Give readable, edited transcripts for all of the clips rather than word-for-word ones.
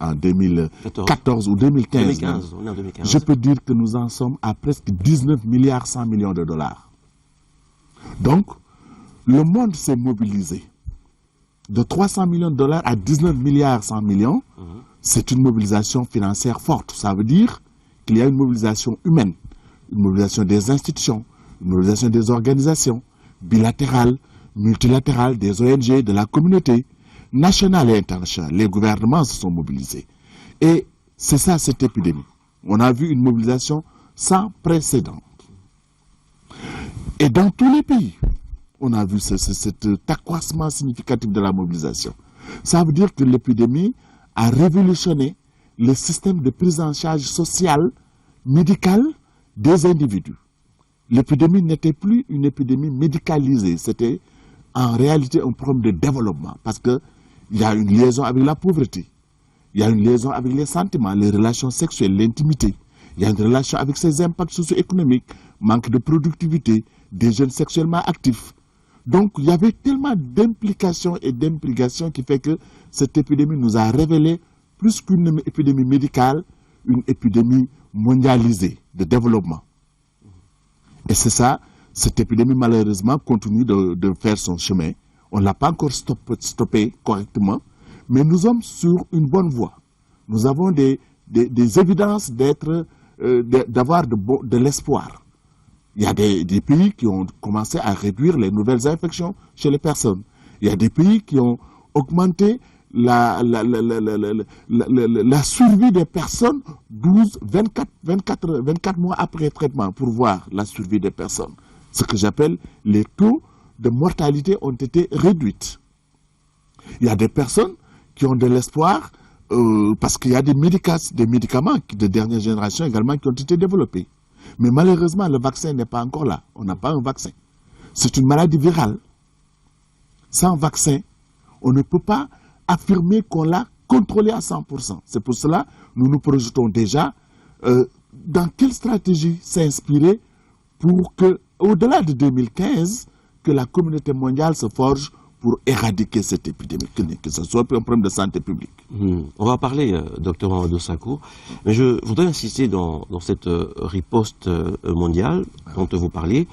en 2014 ou 2015, 2015, on est en 2015. je peux dire que nous en sommes à presque 19 milliards 100 millions de dollars. Donc, le monde s'est mobilisé. De 300 millions de dollars à 19 milliards 100 millions, c'est une mobilisation financière forte. Ça veut dire qu'il y a une mobilisation humaine, une mobilisation des institutions, une mobilisation des organisations bilatérales, multilatérales, des ONG, de la communauté nationale et internationale. Les gouvernements se sont mobilisés. Et c'est ça, cette épidémie. On a vu une mobilisation sans précédent. Et dans tous les pays, on a vu cet accroissement significatif de la mobilisation. Ça veut dire que l'épidémie a révolutionné le système de prise en charge sociale, médicale des individus. L'épidémie n'était plus une épidémie médicalisée, c'était en réalité un problème de développement parce qu'il y a une liaison avec la pauvreté, il y a une liaison avec les sentiments, les relations sexuelles, l'intimité, il y a une relation avec ses impacts socio-économiques, manque de productivité, des jeunes sexuellement actifs. Donc il y avait tellement d'implications et d'implications qui fait que cette épidémie nous a révélé plus qu'une épidémie médicale, une épidémie mondialisée de développement. Et c'est ça, cette épidémie malheureusement continue de faire son chemin. On ne l'a pas encore stoppé correctement, mais nous sommes sur une bonne voie. Nous avons des évidences d'avoir de l'espoir. Il y a des pays qui ont commencé à réduire les nouvelles infections chez les personnes. Il y a des pays qui ont augmenté la survie des personnes 24 mois après traitement pour voir la survie des personnes. Ce que j'appelle les taux de mortalité ont été réduits. Il y a des personnes qui ont de l'espoir parce qu'il y a des médicaments de dernière génération également qui ont été développés. Mais malheureusement, le vaccin n'est pas encore là. On n'a pas un vaccin. C'est une maladie virale. Sans vaccin, on ne peut pas affirmer qu'on l'a contrôlé à 100%. C'est pour cela que nous nous projetons déjà dans quelle stratégie s'inspirer pour que, au-delà de 2015, que la communauté mondiale se forge pour éradiquer cette épidémie, que ce soit un problème de santé publique. On va parler, docteur Mamadou Sakho, mais je voudrais insister dans cette riposte mondiale dont vous parliez.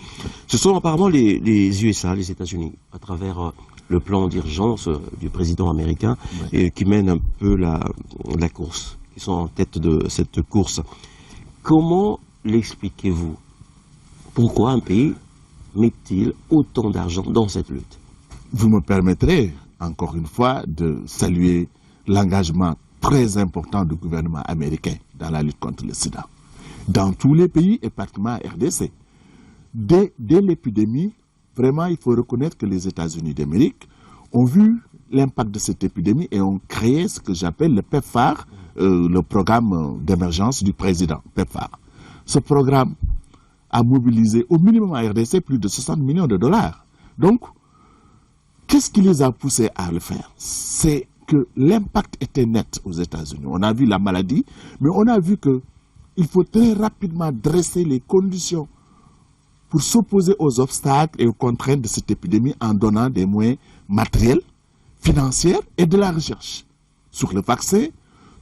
Ce sont apparemment les USA, les États-Unis, à travers le plan d'urgence du président américain, et qui mènent un peu la course, qui sont en tête de cette course. Comment l'expliquez-vous? Pourquoi un pays met-il autant d'argent dans cette lutte? Vous me permettrez, encore une fois, de saluer l'engagement très important du gouvernement américain dans la lutte contre le sida. Dans tous les pays, et particulièrement à RDC, dès l'épidémie, vraiment, il faut reconnaître que les États-Unis d'Amérique ont vu l'impact de cette épidémie et ont créé ce que j'appelle le PEPFAR, le programme d'émergence du président, PEPFAR. Ce programme a mobilisé au minimum à RDC plus de 60 millions de dollars. Donc, qu'est-ce qui les a poussés à le faire? C'est que l'impact était net aux États-Unis. On a vu la maladie, mais on a vu qu'il faut très rapidement dresser les conditions pour s'opposer aux obstacles et aux contraintes de cette épidémie en donnant des moyens matériels, financiers et de la recherche sur le vaccin,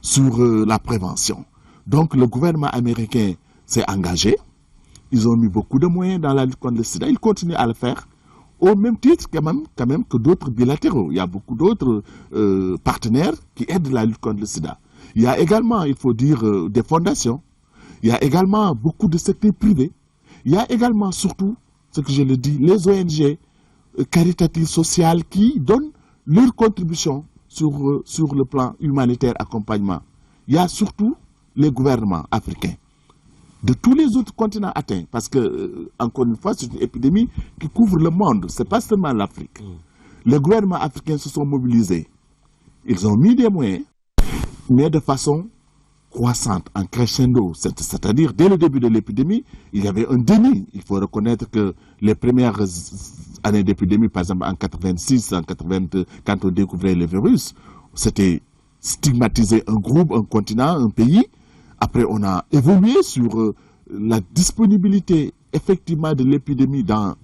sur la prévention. Donc le gouvernement américain s'est engagé. Ils ont mis beaucoup de moyens dans la lutte contre le sida. Ils continuent à le faire. Au même titre quand même que d'autres bilatéraux. Il y a beaucoup d'autres partenaires qui aident la lutte contre le sida. Il y a également, il faut dire, des fondations. Il y a également beaucoup de secteurs privés. Il y a également, surtout, ce que je le dis, les ONG caritatives sociales qui donnent leur contribution sur le plan humanitaire accompagnement. Il y a surtout les gouvernements africains de tous les autres continents atteints, parce que, encore une fois, c'est une épidémie qui couvre le monde, ce n'est pas seulement l'Afrique. Les gouvernements africains se sont mobilisés, ils ont mis des moyens, mais de façon croissante, en crescendo, c'est-à-dire dès le début de l'épidémie, il y avait un déni. Il faut reconnaître que les premières années d'épidémie, par exemple en 86, en 80, quand on découvrait le virus, c'était stigmatiser un groupe, un continent, un pays. Après, on a évolué sur la disponibilité effectivement de l'épidémie dans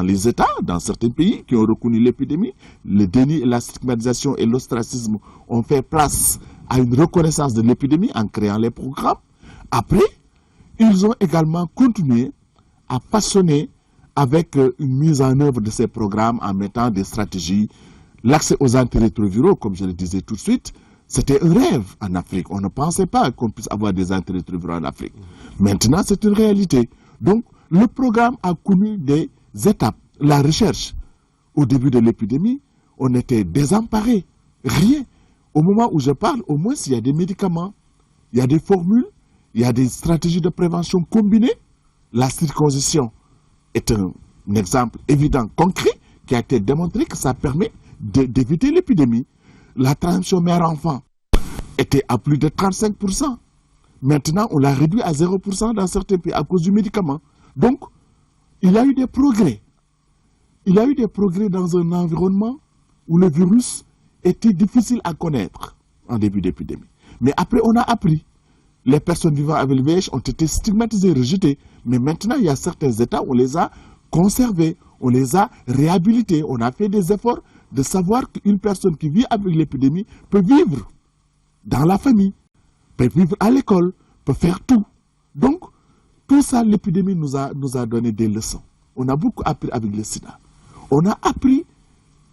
les États, dans certains pays qui ont reconnu l'épidémie. Le déni, la stigmatisation et l'ostracisme ont fait place à une reconnaissance de l'épidémie en créant les programmes. Après, ils ont également continué à façonner avec une mise en œuvre de ces programmes en mettant des stratégies. L'accès aux antirétroviraux, comme je le disais tout de suite, c'était un rêve en Afrique. On ne pensait pas qu'on puisse avoir des antirétroviraux en Afrique. Maintenant, c'est une réalité. Donc, le programme a connu des étapes. La recherche, au début de l'épidémie, on était désemparés. Rien. Au moment où je parle, au moins, il y a des médicaments, il y a des formules, il y a des stratégies de prévention combinées. La circoncision est un exemple évident, concret, qui a été démontré que ça permet d'éviter l'épidémie. La transmission mère-enfant était à plus de 35%. Maintenant, on l'a réduit à 0% dans certains pays à cause du médicament. Donc, il y a eu des progrès. Il y a eu des progrès dans un environnement où le virus était difficile à connaître en début d'épidémie. Mais après, on a appris. Les personnes vivant avec le VIH ont été stigmatisées, rejetées. Mais maintenant, il y a certains États où on les a conservés, on les a réhabilités. On a fait des efforts de savoir qu'une personne qui vit avec l'épidémie peut vivre dans la famille, peut vivre à l'école, peut faire tout. Donc, tout ça, l'épidémie nous a donné des leçons. On a beaucoup appris avec le sida. On a appris,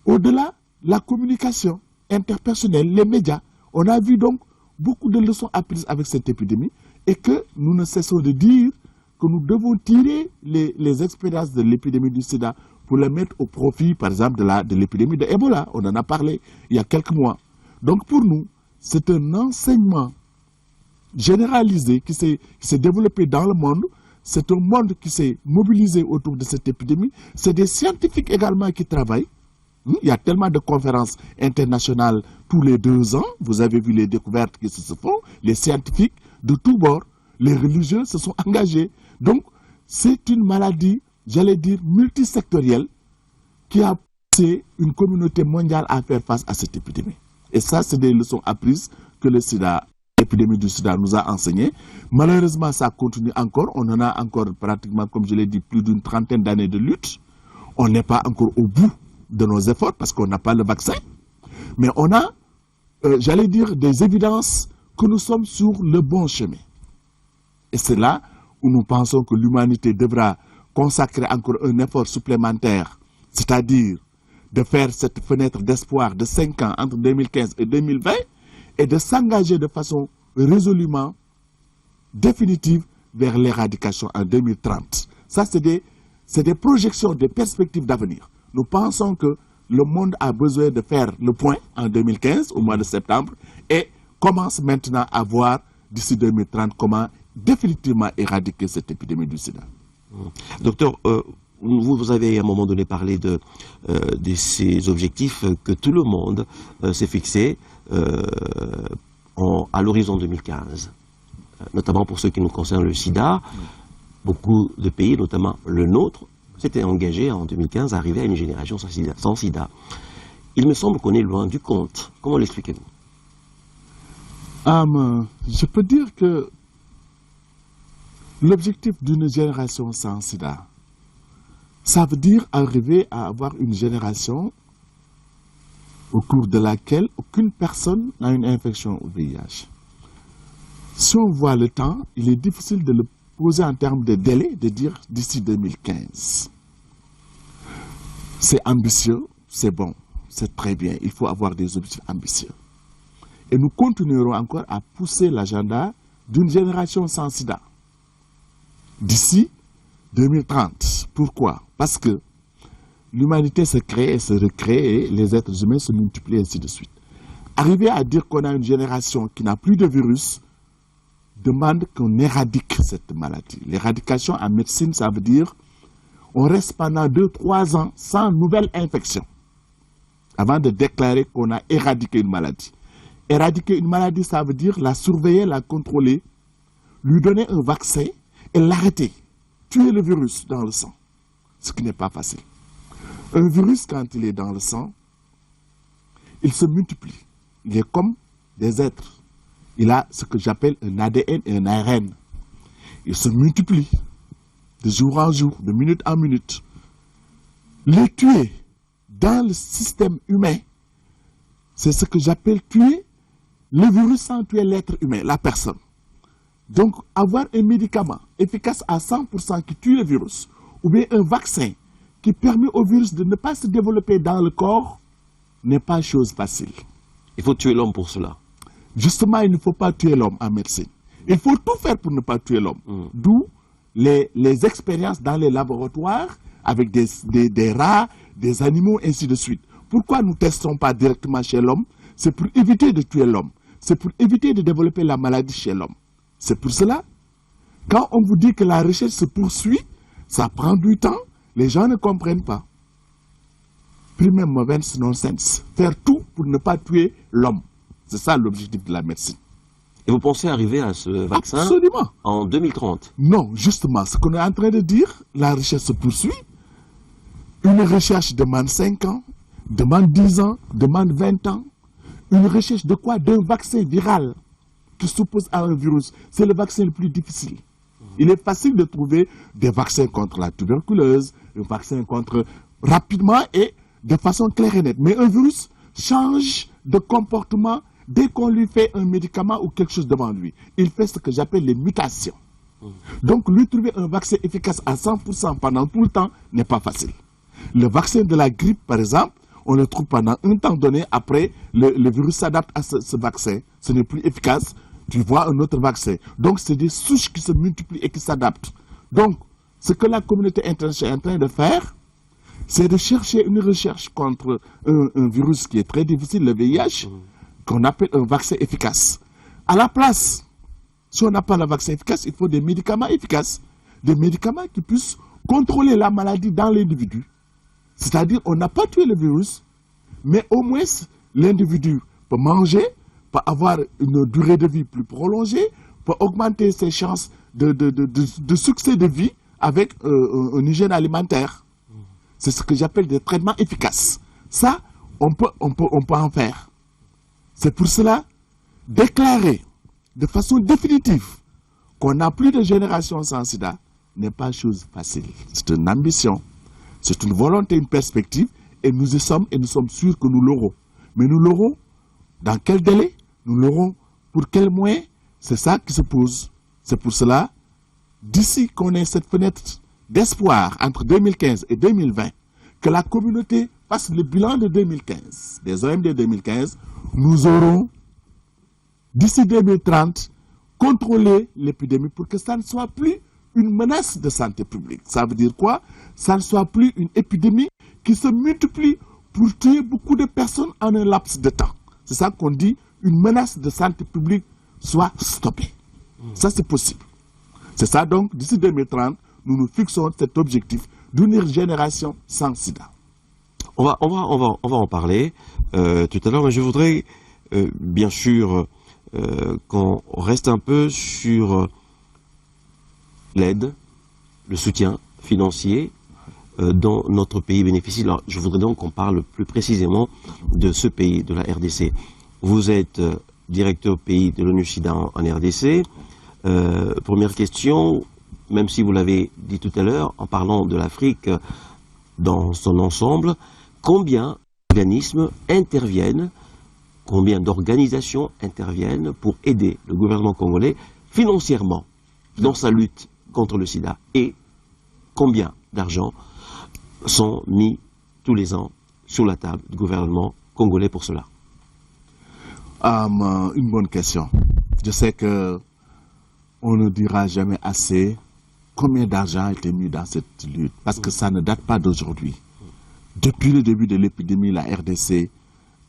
au-delà, la communication interpersonnelle, les médias. On a vu donc beaucoup de leçons apprises avec cette épidémie et que nous ne cessons de dire que nous devons tirer les expériences de l'épidémie du sida pour les mettre au profit, par exemple, de l'épidémie de Ebola. On en a parlé il y a quelques mois. Donc pour nous, c'est un enseignement généralisé qui s'est développé dans le monde. C'est un monde qui s'est mobilisé autour de cette épidémie. C'est des scientifiques également qui travaillent. Il y a tellement de conférences internationales tous les 2 ans. Vous avez vu les découvertes qui se font. Les scientifiques de tous bords, les religieux se sont engagés. Donc, c'est une maladie, j'allais dire, multisectorielle qui a poussé une communauté mondiale à faire face à cette épidémie. Et ça, c'est des leçons apprises que l'épidémie du sida nous a enseignées. Malheureusement, ça continue encore. On en a encore pratiquement, comme je l'ai dit, plus d'une 30aine d'années de lutte. On n'est pas encore au bout de nos efforts parce qu'on n'a pas le vaccin. Mais on a, j'allais dire, des évidences que nous sommes sur le bon chemin. Et c'est là où nous pensons que l'humanité devra consacrer encore un effort supplémentaire, c'est-à-dire de faire cette fenêtre d'espoir de 5 ans entre 2015 et 2020 et de s'engager de façon résolument définitive vers l'éradication en 2030. Ça, c'est des projections, des perspectives d'avenir. Nous pensons que le monde a besoin de faire le point en 2015, au mois de septembre, et commence maintenant à voir d'ici 2030 comment définitivement éradiquer cette épidémie du sida. Docteur, vous avez à un moment donné parlé de ces objectifs que tout le monde s'est fixé à l'horizon 2015, notamment pour ce qui nous concerne le sida. Beaucoup de pays, notamment le nôtre, s'étaient engagés en 2015 à arriver à une génération sans sida. Il me semble qu'on est loin du compte. Comment l'expliquez-vous? Je peux dire que l'objectif d'une génération sans sida, ça veut dire arriver à avoir une génération au cours de laquelle aucune personne n'a une infection au VIH. Si on voit le temps, il est difficile de le poser en termes de délai, de dire d'ici 2015. C'est ambitieux, c'est bon, c'est très bien. Il faut avoir des objectifs ambitieux. Et nous continuerons encore à pousser l'agenda d'une génération sans sida d'ici 2030. Pourquoi? Parce que l'humanité se crée et se recrée et les êtres humains se multiplient, ainsi de suite. Arriver à dire qu'on a une génération qui n'a plus de virus demande qu'on éradique cette maladie. L'éradication en médecine, ça veut dire on reste pendant 2-3 ans sans nouvelle infection avant de déclarer qu'on a éradiqué une maladie. Éradiquer une maladie, ça veut dire la surveiller, la contrôler, lui donner un vaccin et l'arrêter. Tuer le virus dans le sang, ce qui n'est pas facile. Un virus, quand il est dans le sang, il se multiplie. Il est comme des êtres. Il a ce que j'appelle un ADN et un ARN. Il se multiplie de jour en jour, de minute en minute. Les tuer dans le système humain, c'est ce que j'appelle tuer le virus sans tuer l'être humain, la personne. Donc, avoir un médicament efficace à 100% qui tue le virus, ou bien un vaccin qui permet au virus de ne pas se développer dans le corps, n'est pas chose facile. Il faut tuer l'homme pour cela. Justement, il ne faut pas tuer l'homme en médecine. Il faut tout faire pour ne pas tuer l'homme. D'où les expériences dans les laboratoires avec des rats, des animaux, ainsi de suite. Pourquoi nous ne testons pas directement chez l'homme? C'est pour éviter de tuer l'homme. C'est pour éviter de développer la maladie chez l'homme. C'est pour cela, quand on vous dit que la recherche se poursuit, ça prend du temps, les gens ne comprennent pas. Primum movens non sens. Faire tout pour ne pas tuer l'homme. C'est ça l'objectif de la médecine. Et vous pensez arriver à ce vaccin Absolument. En 2030? Non, justement, ce qu'on est en train de dire, la recherche se poursuit. Une recherche demande 5 ans, demande 10 ans, demande 20 ans. Une recherche de quoi? D'un vaccin viral qui s'oppose à un virus. C'est le vaccin le plus difficile. Il est facile de trouver des vaccins contre la tuberculose, un vaccin contre rapidement et de façon claire et nette. Mais un virus change de comportement dès qu'on lui fait un médicament ou quelque chose devant lui. Il fait ce que j'appelle les mutations. Donc lui trouver un vaccin efficace à 100% pendant tout le temps n'est pas facile. Le vaccin de la grippe, par exemple, on le trouve pendant un temps donné. Après, le virus s'adapte à ce vaccin. Ce n'est plus efficace. Tu vois un autre vaccin. Donc, c'est des souches qui se multiplient et qui s'adaptent. Donc, ce que la communauté internationale est en train de faire, c'est de chercher une recherche contre un virus qui est très difficile, le VIH, qu'on appelle un vaccin efficace. À la place, si on n'a pas le vaccin efficace, il faut des médicaments efficaces. Des médicaments qui puissent contrôler la maladie dans l'individu. C'est-à-dire, on n'a pas tué le virus, mais au moins, l'individu peut manger, peut avoir une durée de vie plus prolongée, peut augmenter ses chances de succès de vie avec une hygiène alimentaire. C'est ce que j'appelle des traitements efficaces. Ça, on peut en faire. C'est pour cela, déclarer de façon définitive qu'on n'a plus de génération sans sida n'est pas chose facile. C'est une ambition, c'est une volonté, une perspective, et nous sommes sûrs que nous l'aurons. Mais nous l'aurons dans quel délai? Nous l'aurons pour quels moyens? C'est ça qui se pose. C'est pour cela, d'ici qu'on ait cette fenêtre d'espoir entre 2015 et 2020, que la communauté fasse le bilan de 2015, des OMD 2015, nous aurons, d'ici 2030, contrôlé l'épidémie pour que ça ne soit plus une menace de santé publique. Ça veut dire quoi? Ça ne soit plus une épidémie qui se multiplie pour tuer beaucoup de personnes en un laps de temps. C'est ça qu'on dit, une menace de santé publique soit stoppée. Ça, c'est possible. C'est ça, donc, d'ici 2030, nous nous fixons cet objectif d'une génération sans sida. On va en parler tout à l'heure, mais je voudrais bien sûr qu'on reste un peu sur l'aide, le soutien financier dont notre pays bénéficie. Alors, je voudrais donc qu'on parle plus précisément de ce pays, de la RDC. Vous êtes directeur pays de l'ONU-SIDA en RDC. Première question, même si vous l'avez dit tout à l'heure, en parlant de l'Afrique dans son ensemble, combien d'organismes interviennent, combien d'organisations interviennent pour aider le gouvernement congolais financièrement dans sa lutte contre le sida, et combien d'argent sont mis tous les ans sur la table du gouvernement congolais pour cela? Une bonne question. Je sais que on ne dira jamais assez combien d'argent a été mis dans cette lutte, parce que ça ne date pas d'aujourd'hui. Depuis le début de l'épidémie, la RDC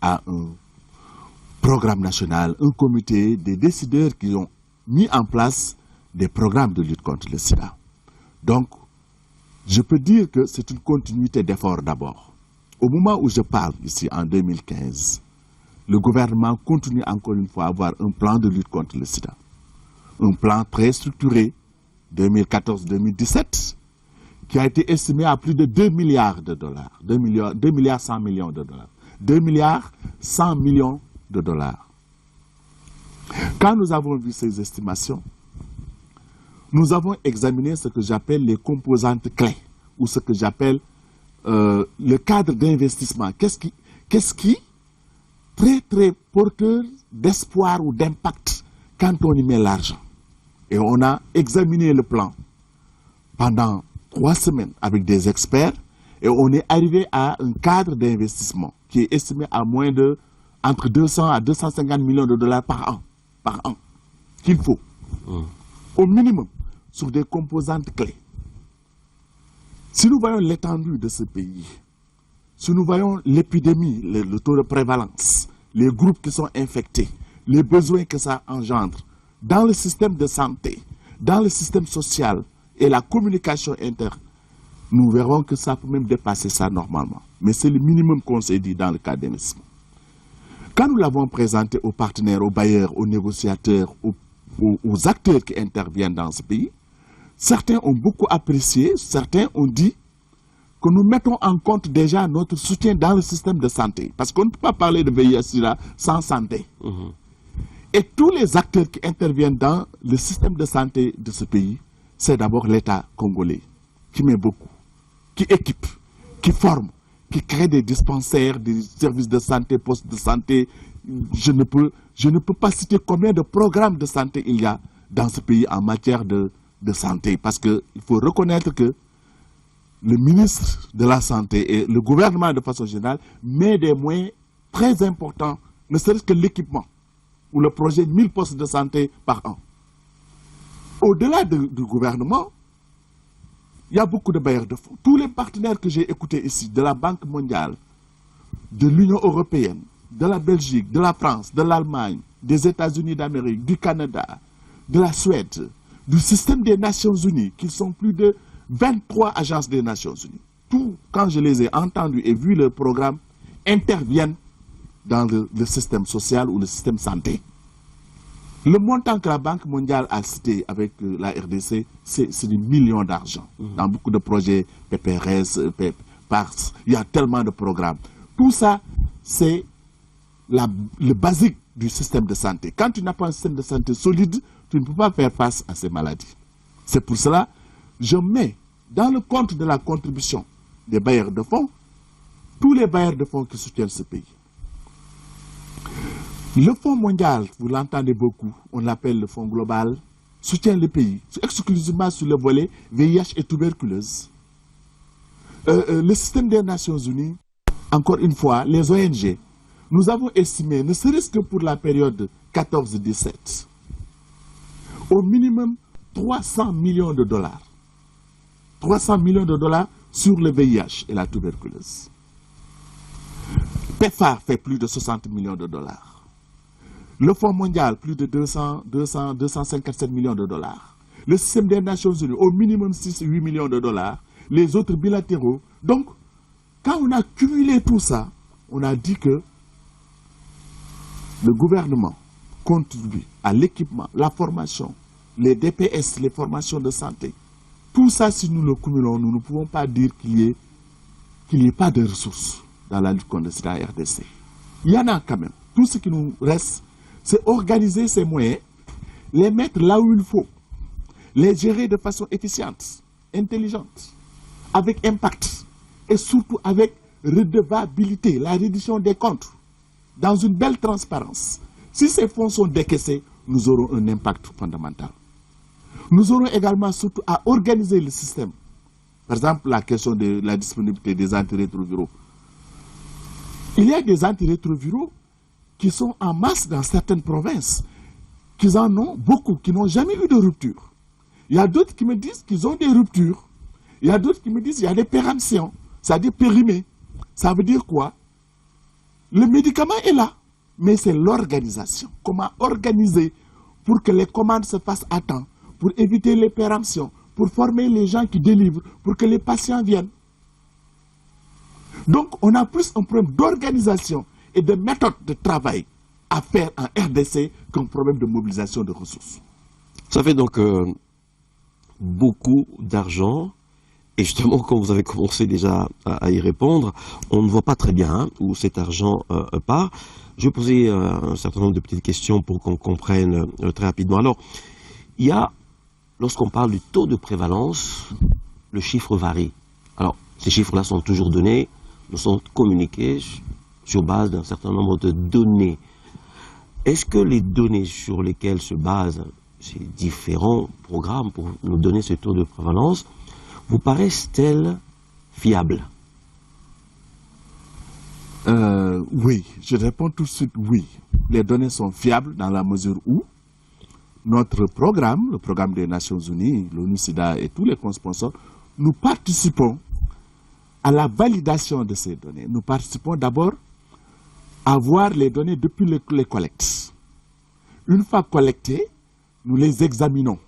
a un programme national, un comité des décideurs qui ont mis en place des programmes de lutte contre le sida. Donc, je peux dire que c'est une continuité d'efforts d'abord. Au moment où je parle ici, en 2015, le gouvernement continue encore une fois à avoir un plan de lutte contre le sida. Un plan très structuré, 2014-2017, qui a été estimé à plus de 2 milliards de dollars, 2 milliards 100 millions de dollars, 2 milliards 100 millions de dollars. Quand nous avons vu ces estimations, nous avons examiné ce que j'appelle les composantes clés, ou ce que j'appelle le cadre d'investissement. Qu'est-ce qui très très porteur d'espoir ou d'impact quand on y met l'argent. Et on a examiné le plan pendant 3 semaines avec des experts et on est arrivé à un cadre d'investissement qui est estimé à moins de entre 200 à 250 millions de dollars par an qu'il faut, au minimum, sur des composantes clés. Si nous voyons l'étendue de ce pays, si nous voyons l'épidémie, le taux de prévalence, les groupes qui sont infectés, les besoins que ça engendre dans le système de santé, dans le système social et la communication interne, nous verrons que ça peut même dépasser ça normalement. Mais c'est le minimum qu'on s'est dit dans le cadre d'investissement. Quand nous l'avons présenté aux partenaires, aux bailleurs, aux négociateurs, aux acteurs qui interviennent dans ce pays, certains ont beaucoup apprécié, certains ont dit que nous mettons en compte déjà notre soutien dans le système de santé. Parce qu'on ne peut pas parler de VIH-Sida sans santé. Et tous les acteurs qui interviennent dans le système de santé de ce pays, c'est d'abord l'État congolais, qui met beaucoup, qui équipe, qui forme, qui crée des dispensaires, des services de santé, postes de santé. Je ne peux pas citer combien de programmes de santé il y a dans ce pays en matière de santé. Parce qu'il faut reconnaître que le ministre de la Santé et le gouvernement de façon générale met des moyens très importants, ne serait-ce que l'équipement ou le projet 1000 postes de santé par an. Au-delà du gouvernement, il y a beaucoup de bailleurs de fonds. Tous les partenaires que j'ai écoutés ici, de la Banque mondiale, de l'Union européenne, de la Belgique, de la France, de l'Allemagne, des États-Unis d'Amérique, du Canada, de la Suède, du système des Nations Unies, qui sont plus de 23 agences des Nations Unies. Tout, quand je les ai entendus et vu le programme, interviennent dans le système social ou le système santé. Le montant que la Banque mondiale a cité avec la RDC, c'est des millions d'argent. Dans beaucoup de projets, PPRS, PARS, il y a tellement de programmes. Tout ça, c'est le basique du système de santé. Quand tu n'as pas un système de santé solide, tu ne peux pas faire face à ces maladies. C'est pour cela je mets dans le compte de la contribution des bailleurs de fonds, tous les bailleurs de fonds qui soutiennent ce pays. Le Fonds mondial, vous l'entendez beaucoup, on l'appelle le Fonds global, soutient le pays exclusivement sur le volet VIH et tuberculose. Le système des Nations Unies, encore une fois, les ONG, nous avons estimé, ne serait-ce que pour la période 14-17, au minimum 300 millions de dollars. 300 millions de dollars sur le VIH et la tuberculose. PEPFAR fait plus de 60 millions de dollars. Le Fonds mondial, plus de 257 millions de dollars. Le système des Nations Unies, au minimum 6-8 millions de dollars. Les autres bilatéraux. Donc, quand on a cumulé tout ça, on a dit que le gouvernement contribue à l'équipement, la formation, les DPS, les formations de santé. Tout ça, si nous le cumulons, nous ne pouvons pas dire qu'il n'y ait pas de ressources dans la lutte contre le sida RDC. Il y en a quand même. Tout ce qui nous reste, c'est organiser ces moyens, les mettre là où il faut, les gérer de façon efficiente, intelligente, avec impact et surtout avec redevabilité, la reddition des comptes, dans une belle transparence. Si ces fonds sont décaissés, nous aurons un impact fondamental. Nous aurons également surtout à organiser le système. Par exemple, la question de la disponibilité des antirétroviraux. Il y a des antirétroviraux qui sont en masse dans certaines provinces, qui en ont beaucoup, qui n'ont jamais eu de rupture. Il y a d'autres qui me disent qu'ils ont des ruptures. Il y a d'autres qui me disent qu'il y a des péremptions, c'est-à-dire périmés. Ça veut dire quoi? Le médicament est là, mais c'est l'organisation. Comment organiser pour que les commandes se fassent à temps, pour éviter les péremptions, pour former les gens qui délivrent, pour que les patients viennent. Donc, on a plus un problème d'organisation et de méthode de travail à faire en RDC qu'un problème de mobilisation de ressources. Ça fait donc beaucoup d'argent. Et justement, quand vous avez commencé déjà à y répondre, on ne voit pas très bien où cet argent part. Je vais poser un certain nombre de petites questions pour qu'on comprenne très rapidement. Alors, il y a, lorsqu'on parle du taux de prévalence, le chiffre varie. Alors, ces chiffres-là sont toujours donnés, nous sont communiqués sur base d'un certain nombre de données. Est-ce que les données sur lesquelles se basent ces différents programmes pour nous donner ce taux de prévalence vous paraissent-elles fiables? Oui, je réponds tout de suite oui. Les données sont fiables dans la mesure où notre programme, le programme des Nations Unies, l'ONU-SIDA et tous les co-sponsors, nous participons à la validation de ces données. Nous participons d'abord à voir les données depuis les collectes. Une fois collectées, nous les examinons.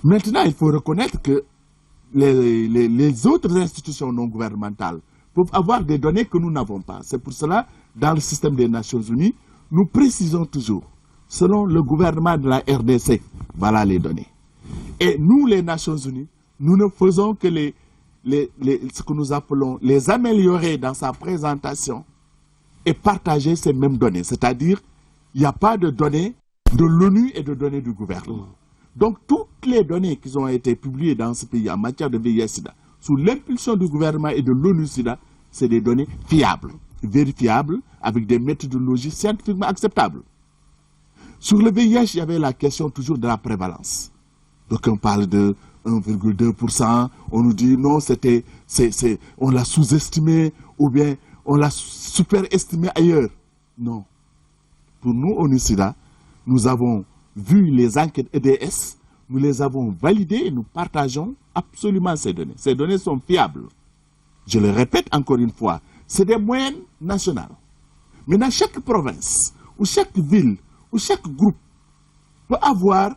Maintenant, il faut reconnaître que les autres institutions non gouvernementales peuvent avoir des données que nous n'avons pas. C'est pour cela, dans le système des Nations Unies, nous précisons toujours, selon le gouvernement de la RDC, voilà les données. Et nous, les Nations Unies, nous ne faisons que ce que nous appelons les améliorer dans sa présentation et partager ces mêmes données. C'est-à-dire, il n'y a pas de données de l'ONU et de données du gouvernement. Donc, toutes les données qui ont été publiées dans ce pays en matière de VIH-Sida, sous l'impulsion du gouvernement et de l'ONU-SIDA, c'est des données fiables, vérifiables, avec des méthodologies scientifiquement acceptables. Sur le VIH, il y avait la question toujours de la prévalence. Donc, on parle de 1,2%, on nous dit non, on l'a sous-estimé, ou bien on l'a superestimé ailleurs. Non. Pour nous, ONU-SIDA, nous avons vu les enquêtes EDS, nous les avons validées et nous partageons absolument ces données. Ces données sont fiables. Je le répète encore une fois, c'est des moyennes nationales. Maintenant, chaque province, ou chaque ville, ou chaque groupe peut avoir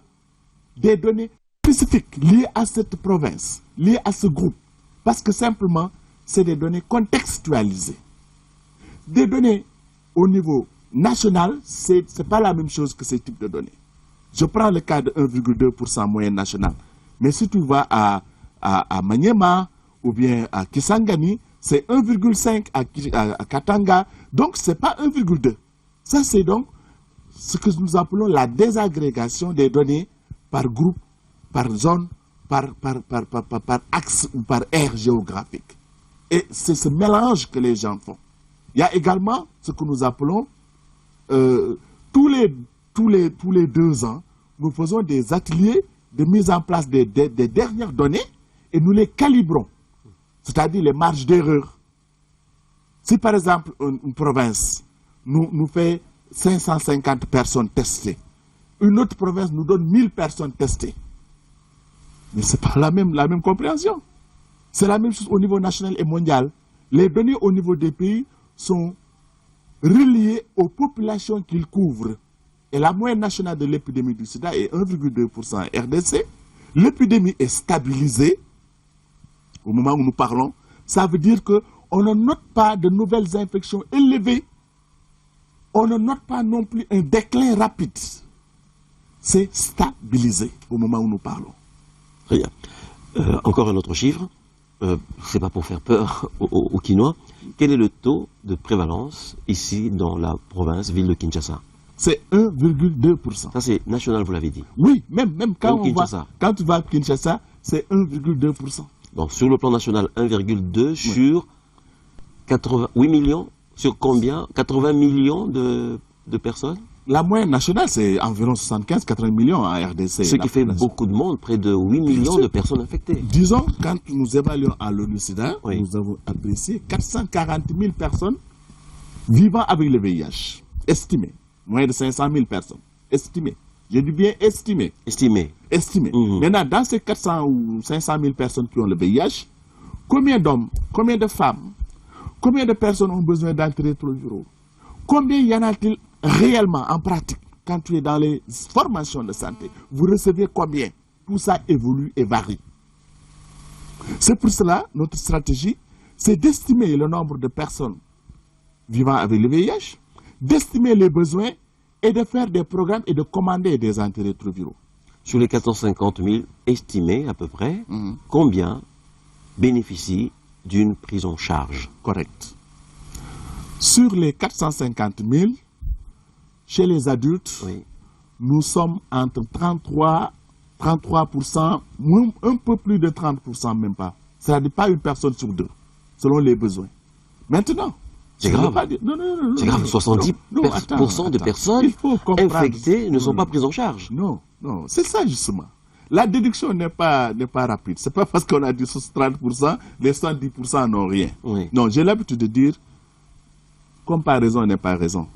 des données spécifiques liées à cette province, liées à ce groupe. Parce que simplement, c'est des données contextualisées. Des données au niveau national, ce n'est pas la même chose que ces types de données. Je prends le cas de 1,2% moyenne nationale. Mais si tu vas à Maniema ou bien à Kisangani, c'est 1,5 à Katanga. Donc, ce n'est pas 1,2. Ça, c'est donc ce que nous appelons la désagrégation des données par groupe, par zone, par axe ou par aire géographique. Et c'est ce mélange que les gens font. Il y a également ce que nous appelons tous les 2 ans, nous faisons des ateliers de mise en place des dernières données et nous les calibrons, c'est-à-dire les marges d'erreur. Si par exemple une province nous fait 550 personnes testées, une autre province nous donne 1000 personnes testées, mais ce n'est pas la même compréhension. C'est la même chose au niveau national et mondial. Les données au niveau des pays sont reliées aux populations qu'ils couvrent. Et la moyenne nationale de l'épidémie du sida est 1,2% RDC. L'épidémie est stabilisée au moment où nous parlons. Ça veut dire qu'on ne note pas de nouvelles infections élevées. On ne note pas non plus un déclin rapide. C'est stabilisé au moment où nous parlons. Très bien. Encore un autre chiffre. C'est pas pour faire peur aux Quinois. Quel est le taux de prévalence ici dans la province, ville de Kinshasa? C'est 1,2%. Ça, c'est national, vous l'avez dit. Oui, même quand tu vas à Kinshasa, c'est 1,2%. Donc, sur le plan national, 1,2 sur 8 millions. Sur combien? 80 millions de personnes? La moyenne nationale, c'est environ 75-80 millions en RDC. Ce qui fait beaucoup de monde, près de 8 millions de personnes infectées. Disons, quand nous évaluons à l'ONU-SIDA, oui, nous avons apprécié 440 000 personnes vivant avec le VIH, estimées. Moins de 500 000 personnes, estimées. Je dis bien estimées. Estimées. Estimées. Maintenant, dans ces 400 ou 500 000 personnes qui ont le VIH, combien d'hommes, combien de femmes, combien de personnes ont besoin d'antirétroviraux? Combien y en a-t-il réellement, en pratique, quand tu es dans les formations de santé? Vous recevez combien? Tout ça évolue et varie. C'est pour cela, notre stratégie, c'est d'estimer le nombre de personnes vivant avec le VIH, d'estimer les besoins et de faire des programmes et de commander des antirétroviraux. Sur les 450 000 estimés à peu près, combien bénéficient d'une prise en charge? Correct. Sur les 450 000, chez les adultes, oui, nous sommes entre 33%, un peu plus de 30%, même pas. C'est-à-dire pas une personne sur 2, selon les besoins. Maintenant, C'est grave. Non, c'est grave. 70% de personnes infectées ne sont pas prises en charge. Non, c'est ça justement. La déduction n'est pas rapide. C'est pas parce qu'on a dit 30%, les 110% n'ont rien. Oui. Non, j'ai l'habitude de dire, comparaison n'est pas raison.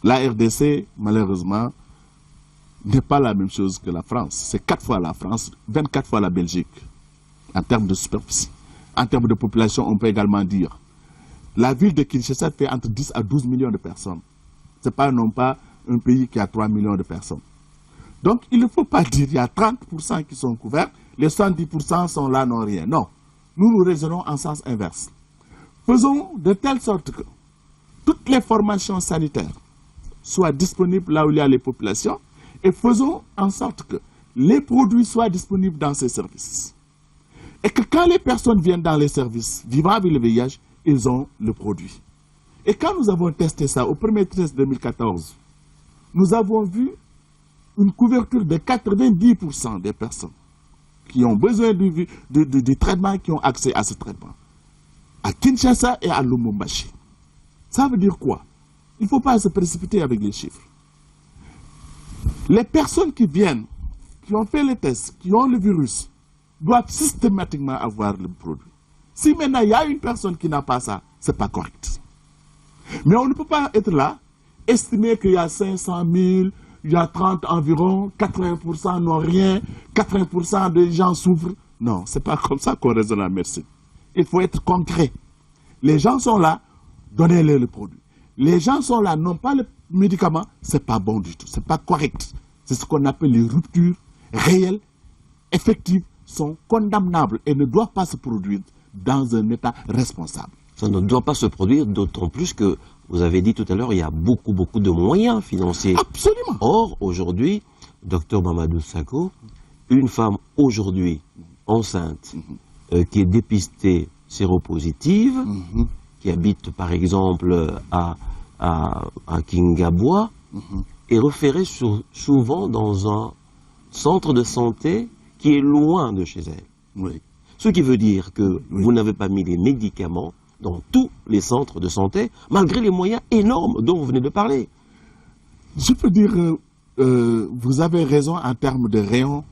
La RDC, malheureusement, n'est pas la même chose que la France. C'est 4 fois la France, 24 fois la Belgique, en termes de superficie. En termes de population, on peut également dire. La ville de Kinshasa fait entre 10 à 12 millions de personnes. Ce n'est pas non pas un pays qui a 3 millions de personnes. Donc, il ne faut pas dire qu'il y a 30% qui sont couverts, les 70% sont là, n'ont rien. Non, nous raisonnons en sens inverse. Faisons de telle sorte que toutes les formations sanitaires soient disponibles là où il y a les populations et faisons en sorte que les produits soient disponibles dans ces services. Et que quand les personnes viennent dans les services vivant avec le VIH, ils ont le produit. Et quand nous avons testé ça au premier trimestre 2014, nous avons vu une couverture de 90% des personnes qui ont besoin du traitement, qui ont accès à ce traitement. À Kinshasa et à Lubumbashi. Ça veut dire quoi? Il ne faut pas se précipiter avec les chiffres. Les personnes qui viennent, qui ont fait les tests, qui ont le virus, doivent systématiquement avoir le produit. Si maintenant il y a une personne qui n'a pas ça, ce n'est pas correct. Mais on ne peut pas être là, estimer qu'il y a 500 000, il y a 30 environ, 80% n'ont rien, 80% des gens souffrent. Non, ce n'est pas comme ça qu'on raisonne la médecine. Il faut être concret. Les gens sont là, donnez-leur le produit. Les gens sont là, n'ont pas le médicament, ce n'est pas bon du tout, ce n'est pas correct. C'est ce qu'on appelle les ruptures réelles, effectives, sont condamnables et ne doivent pas se produire dans un état responsable. Ça ne doit pas se produire, d'autant plus que, vous avez dit tout à l'heure, il y a beaucoup de moyens financiers. Absolument. Or, aujourd'hui, Dr Mamadou Sakho, une femme aujourd'hui enceinte, qui est dépistée séropositive, qui habite par exemple à Kingabwa, est référée souvent dans un centre de santé qui est loin de chez elle. Oui. Ce qui veut dire que vous n'avez pas mis les médicaments dans tous les centres de santé, malgré les moyens énormes dont vous venez de parler. Je peux dire, vous avez raison en termes de rayon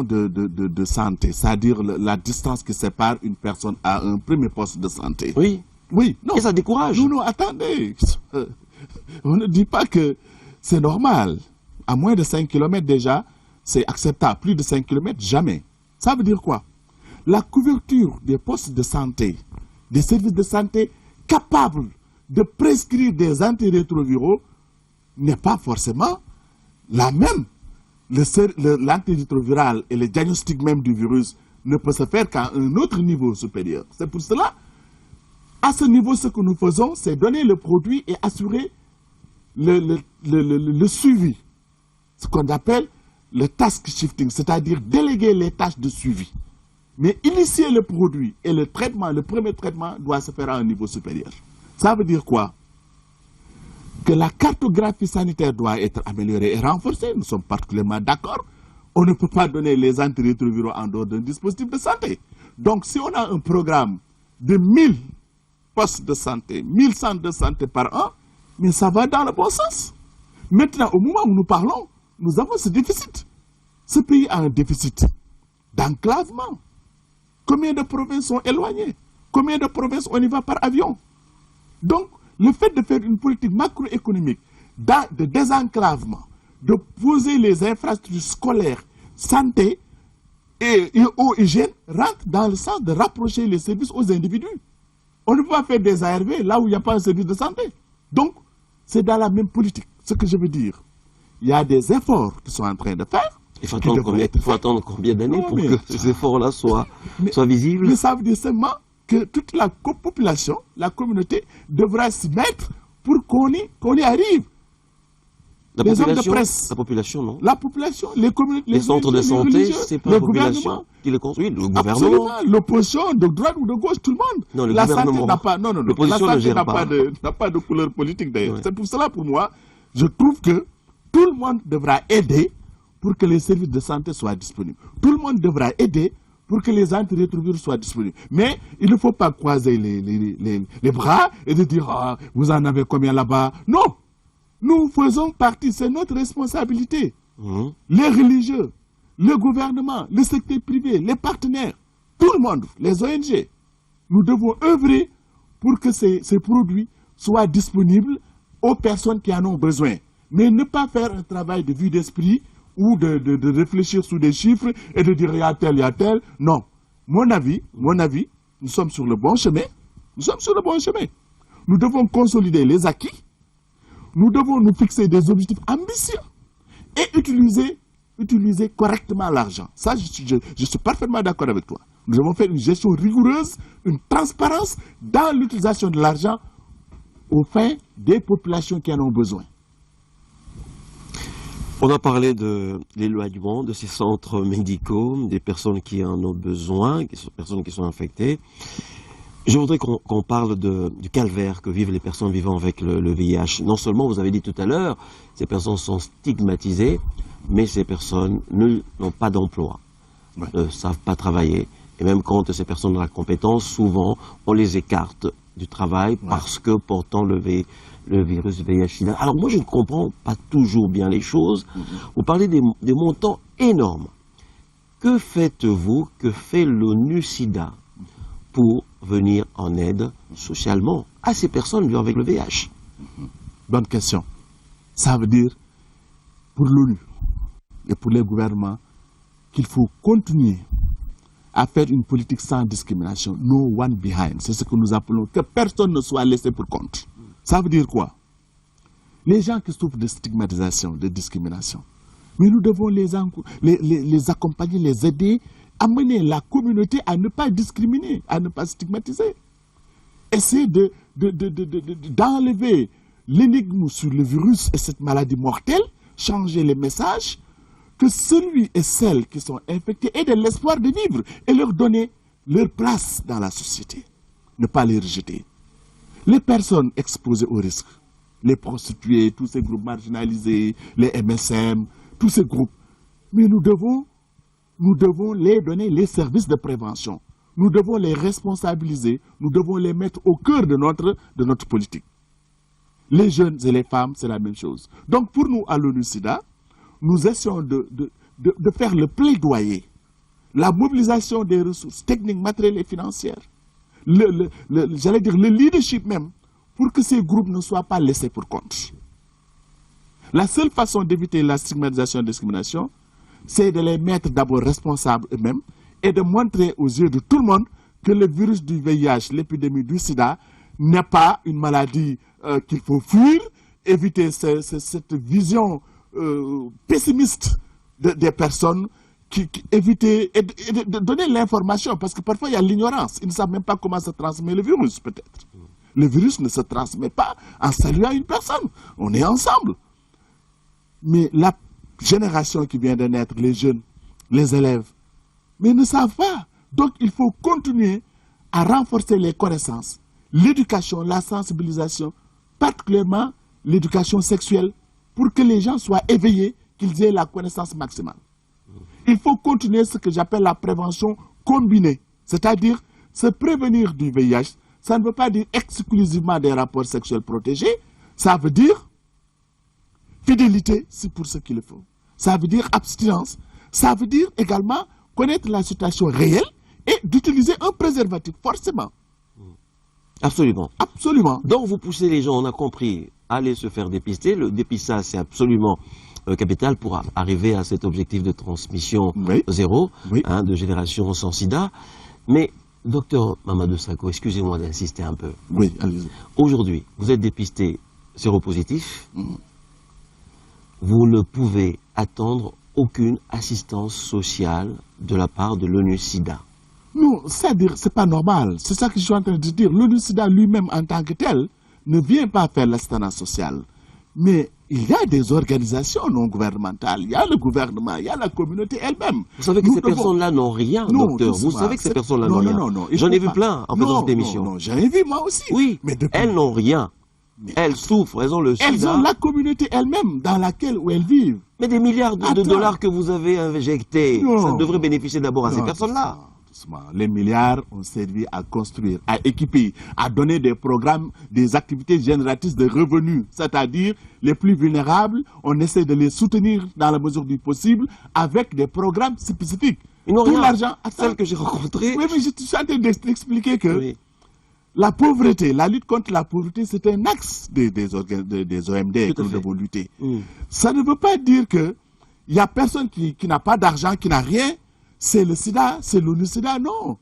de santé, c'est-à-dire la distance qui sépare une personne à un premier poste de santé. Oui. Oui, non. Et ça décourage. Non, attendez. On ne dit pas que c'est normal. À moins de 5 km déjà, c'est acceptable. Plus de 5 km, jamais. Ça veut dire quoi? La couverture des postes de santé, des services de santé capables de prescrire des antirétroviraux n'est pas forcément la même. L'antirétroviral et le diagnostic même du virus ne peut se faire qu'à un autre niveau supérieur. C'est pour cela, à ce niveau, ce que nous faisons, c'est donner le produit et assurer le suivi. Ce qu'on appelle le task shifting, c'est-à-dire déléguer les tâches de suivi. Mais initier le produit et le traitement, le premier traitement doit se faire à un niveau supérieur. Ça veut dire quoi? Que la cartographie sanitaire doit être améliorée et renforcée. Nous sommes particulièrement d'accord. On ne peut pas donner les antirétroviraux en dehors d'un dispositif de santé. Donc si on a un programme de 1000 postes de santé, 1000 centres de santé par an, mais ça va dans le bon sens. Maintenant, au moment où nous parlons, nous avons ce déficit. Ce pays a un déficit d'enclavement. Combien de provinces sont éloignées? Combien de provinces on y va par avion? Donc, le fait de faire une politique macroéconomique de désenclavement, de poser les infrastructures scolaires, santé et eau, hygiène, rentre dans le sens de rapprocher les services aux individus. On ne peut pas faire des ARV là où il n'y a pas un service de santé. Donc, c'est dans la même politique. Ce que je veux dire, il y a des efforts qui sont en train de faire. Il faut attendre combien d'années pour que ces efforts-là soient visibles? Mais ça veut dire seulement que toute la population, la communauté, devra s'y mettre pour qu'on y arrive. La les population, hommes de presse. La population, non? La population, les communautés, les centres de santé, c'est pas la population qui les construit, le gouvernement. L'opposition, de droite ou de gauche, tout le monde. Non, le la gouvernement. Santé n'a pas, non, la santé n'a pas de couleur politique d'ailleurs. Ouais. C'est pour cela, pour moi, je trouve que tout le monde devra aider pour que les services de santé soient disponibles. Tout le monde devra aider pour que les antirétroviraux soient disponibles. Mais il ne faut pas croiser les bras et de dire ah, vous en avez combien là-bas. Non, nous faisons partie, c'est notre responsabilité. Les religieux, le gouvernement, le secteur privé, les partenaires, tout le monde, les ONG, nous devons œuvrer pour que ces produits soient disponibles aux personnes qui en ont besoin. Mais ne pas faire un travail de vue d'esprit ou de réfléchir sous des chiffres et de dire il y a tel. Non. Mon avis, nous sommes sur le bon chemin. Nous sommes sur le bon chemin. Nous devons consolider les acquis. Nous devons nous fixer des objectifs ambitieux et utiliser correctement l'argent. Ça, je suis parfaitement d'accord avec toi. Nous devons faire une gestion rigoureuse, une transparence dans l'utilisation de l'argent aux fins des populations qui en ont besoin. On a parlé de l'éloignement de ces centres médicaux, des personnes qui en ont besoin, des personnes qui sont infectées. Je voudrais qu'on parle du calvaire que vivent les personnes vivant avec le VIH. Non seulement, vous avez dit tout à l'heure, ces personnes sont stigmatisées, mais ces personnes n'ont pas d'emploi, ne savent pas travailler. Et même quand ces personnes ont la compétence, souvent, on les écarte du travail parce que portant le virus VIH-Sida. Alors moi, je ne comprends pas toujours bien les choses. Vous parlez des montants énormes. Que faites-vous, que fait l'ONU-Sida pour venir en aide socialement à ces personnes vivant avec le VIH? Bonne question. Ça veut dire, pour l'ONU et pour les gouvernements, qu'il faut continuer à faire une politique sans discrimination. No one behind. C'est ce que nous appelons, que personne ne soit laissé pour compte. Ça veut dire quoi? Les gens qui souffrent de stigmatisation, de discrimination, mais nous devons les accompagner, les aider, amener la communauté à ne pas discriminer, à ne pas stigmatiser. Essayer d'enlever l'énigme sur le virus et cette maladie mortelle, changer les messages, que celui et celles qui sont infectés aient de l'espoir de vivre et leur donner leur place dans la société. Ne pas les rejeter. Les personnes exposées au risque, les prostituées, tous ces groupes marginalisés, les MSM, tous ces groupes, mais nous devons les donner les services de prévention. Nous devons les responsabiliser, nous devons les mettre au cœur de notre politique. Les jeunes et les femmes, c'est la même chose. Donc pour nous, à l'ONU-Sida, nous essayons de faire le plaidoyer, la mobilisation des ressources techniques, matérielles et financières, j'allais dire le leadership même, pour que ces groupes ne soient pas laissés pour compte. La seule façon d'éviter la stigmatisation et la discrimination, c'est de les mettre d'abord responsables eux-mêmes et de montrer aux yeux de tout le monde que le virus du VIH, l'épidémie du sida, n'est pas une maladie qu'il faut fuir, éviter cette vision pessimiste des personnes, éviter et de donner l'information, parce que parfois il y a l'ignorance, ils ne savent même pas comment se transmet le virus peut-être. Le virus ne se transmet pas en saluant une personne, on est ensemble. Mais la génération qui vient de naître, les jeunes, les élèves, mais ne savent pas. Donc il faut continuer à renforcer les connaissances, l'éducation, la sensibilisation, particulièrement l'éducation sexuelle, pour que les gens soient éveillés, qu'ils aient la connaissance maximale. Il faut continuer ce que j'appelle la prévention combinée, c'est-à-dire se prévenir du VIH. Ça ne veut pas dire exclusivement des rapports sexuels protégés, ça veut dire fidélité, c'est pour ce qu'il faut. Ça veut dire abstinence, ça veut dire également connaître la situation réelle et d'utiliser un préservatif, forcément. Absolument. Absolument. Donc vous poussez les gens, on a compris, à aller se faire dépister. Le dépistage, c'est absolument capital pour arriver à cet objectif de transmission zéro, hein, de génération sans sida. Mais, docteur Mamadou Sakho, excusez-moi d'insister un peu. Oui, allez-y. Aujourd'hui, vous êtes dépisté séropositif. Vous ne pouvez attendre aucune assistance sociale de la part de l'ONU-Sida. Non, c'est-à-dire, c'est pas normal. C'est ça que je suis en train de dire. L'ONU-Sida lui-même, en tant que tel, ne vient pas faire l'assistance sociale. Mais il y a des organisations non gouvernementales, il y a le gouvernement, il y a la communauté elle-même. Vous savez que ces personnes-là n'ont rien, docteur. Vous savez que ces personnes-là n'ont rien. Non. J'en ai vu plein en faisant cette émission. Non, j'en ai vu moi aussi. Oui, mais elles n'ont rien. Elles souffrent, elles ont le sida. Elles ont la communauté elle-même dans laquelle elles vivent. Mais des milliards de dollars que vous avez injectés, ça devrait bénéficier d'abord à ces personnes-là. malheureusement, les milliards ont servi à construire, à équiper, à donner des programmes, des activités génératrices de revenus, c'est-à-dire les plus vulnérables, on essaie de les soutenir dans la mesure du possible avec des programmes spécifiques. Ils n'ont Tout rien. l'argent, Celle que j'ai rencontrée. Oui, mais je suis en train d'expliquer que Oui. la pauvreté, la lutte contre la pauvreté, c'est un axe des OMD que nous fait. devons lutter. Mm. Ça ne veut pas dire que il n'y a personne qui n'a pas d'argent, qui n'a rien. C'est le sida, c'est l'ONU-SIDA. Non.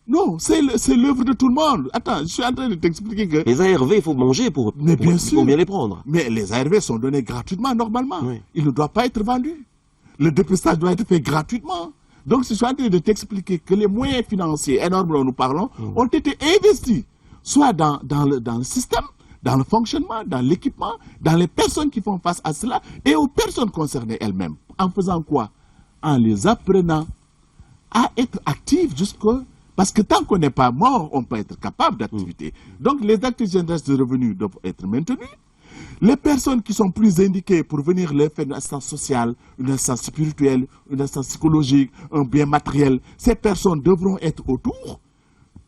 Non, c'est l'œuvre de tout le monde. Attends, je suis en train de t'expliquer que... Les ARV, il faut manger pour bien les prendre. Mais les ARV sont donnés gratuitement, normalement. Oui. Ils ne doivent pas être vendus. Le dépistage doit être fait gratuitement. Donc, je suis en train de t'expliquer que les moyens financiers énormes dont nous parlons ont été investis, soit dans le système, dans le fonctionnement, dans l'équipement, dans les personnes qui font face à cela et aux personnes concernées elles-mêmes. En faisant quoi? En les apprenant à être actifs jusqu'au... Parce que tant qu'on n'est pas mort, on peut être capable d'activité. Donc, les actes génératrices de revenus doivent être maintenus. Les personnes qui sont plus indiquées pour venir leur faire une assistance sociale, une assistance spirituelle, une assistance psychologique, un bien matériel, ces personnes devront être autour,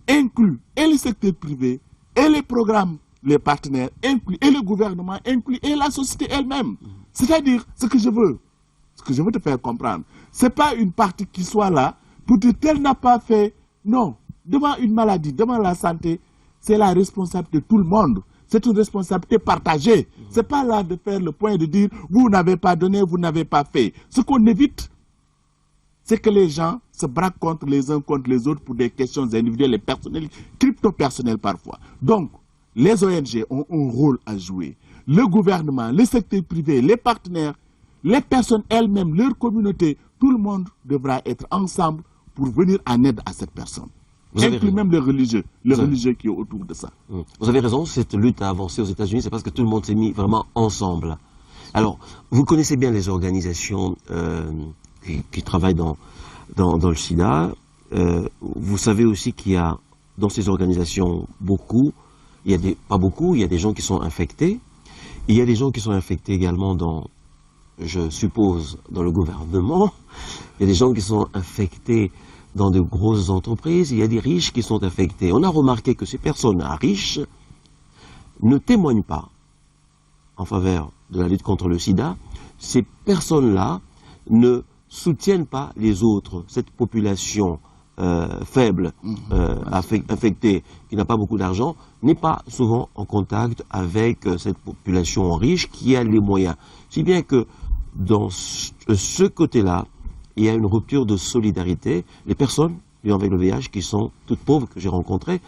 inclus et le secteur privé, et les programmes, les partenaires inclus, et le gouvernement inclus, et la société elle-même. C'est-à-dire, ce que je veux te faire comprendre, ce n'est pas une partie qui soit là pour dire tel n'a pas fait. Non, devant une maladie, devant la santé, c'est la responsabilité de tout le monde. C'est une responsabilité partagée. Ce n'est pas là de faire le point de dire vous n'avez pas donné, vous n'avez pas fait. Ce qu'on évite, c'est que les gens se braquent contre les uns contre les autres pour des questions individuelles et personnelles, crypto-personnelles parfois. Donc, les ONG ont un rôle à jouer. Le gouvernement, le secteur privé, les partenaires, les personnes elles-mêmes, leur communauté, tout le monde devra être ensemble pour venir en aide à cette personne. Inclut même les religieux qui est autour de ça. Vous avez raison, cette lutte a avancé aux États-Unis, c'est parce que tout le monde s'est mis vraiment ensemble. Alors, vous connaissez bien les organisations qui travaillent dans le sida. Vous savez aussi qu'il y a dans ces organisations pas beaucoup, il y a des gens qui sont infectés. Il y a des gens qui sont infectés également je suppose, dans le gouvernement. Il y a des gens qui sont infectés dans de grosses entreprises. Il y a des riches qui sont infectés. On a remarqué que ces personnes riches ne témoignent pas en faveur de la lutte contre le sida. Ces personnes-là ne soutiennent pas les autres. Cette population faible, infectée, qui n'a pas beaucoup d'argent, n'est pas souvent en contact avec cette population riche qui a les moyens. Si bien que dans ce côté-là, il y a une rupture de solidarité. Les personnes vivant avec le VIH, qui sont toutes pauvres, que j'ai rencontrées,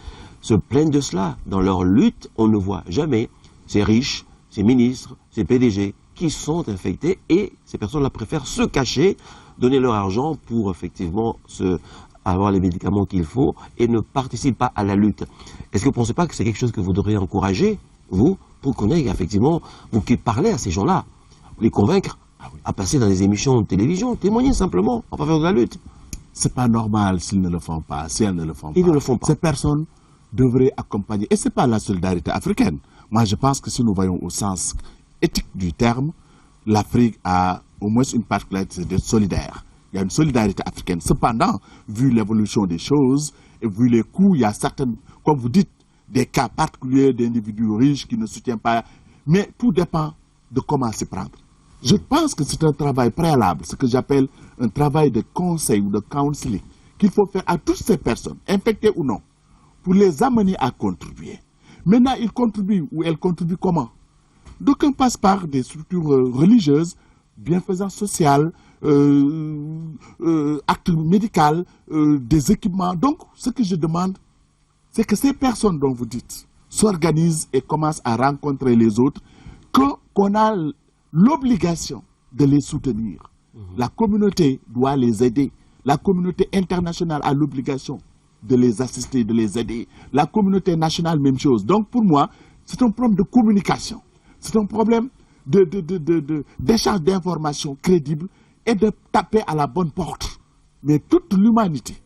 se plaignent de cela. Dans leur lutte, on ne voit jamais ces riches, ces ministres, ces PDG qui sont infectés, et ces personnes-là préfèrent se cacher, donner leur argent pour effectivement avoir les médicaments qu'il faut et ne participent pas à la lutte. Est-ce que vous ne pensez pas que c'est quelque chose que vous devriez encourager, vous, pour qu'on ait effectivement, vous qui parlez à ces gens-là, les convaincre à passer dans des émissions de télévision, témoigner simplement en faveur de la lutte? C'est pas normal s'ils ne le font pas, si elles ne le font pas. Ils ne le font pas. Ces personnes devraient accompagner. Et ce n'est pas la solidarité africaine. Moi, je pense que si nous voyons au sens éthique du terme, l'Afrique a au moins une particularité d'être solidaire. Il y a une solidarité africaine. Cependant, vu l'évolution des choses et vu les coûts, il y a certaines, comme vous dites, des cas particuliers d'individus riches qui ne soutiennent pas. Mais tout dépend de comment s'y prendre. Je pense que c'est un travail préalable, ce que j'appelle un travail de conseil ou de counseling, qu'il faut faire à toutes ces personnes, infectées ou non, pour les amener à contribuer. Maintenant, ils contribuent ou elles contribuent comment? D'aucuns passent par des structures religieuses, bienfaisances sociales, actes médicaux, des équipements. Donc, ce que je demande, c'est que ces personnes dont vous dites s'organisent et commencent à rencontrer les autres, qu'on a l'obligation de les soutenir. La communauté doit les aider. La communauté internationale a l'obligation de les assister, de les aider. La communauté nationale, même chose. Donc pour moi, c'est un problème de communication. C'est un problème d'échange d'informations crédibles et de taper à la bonne porte. Mais toute l'humanité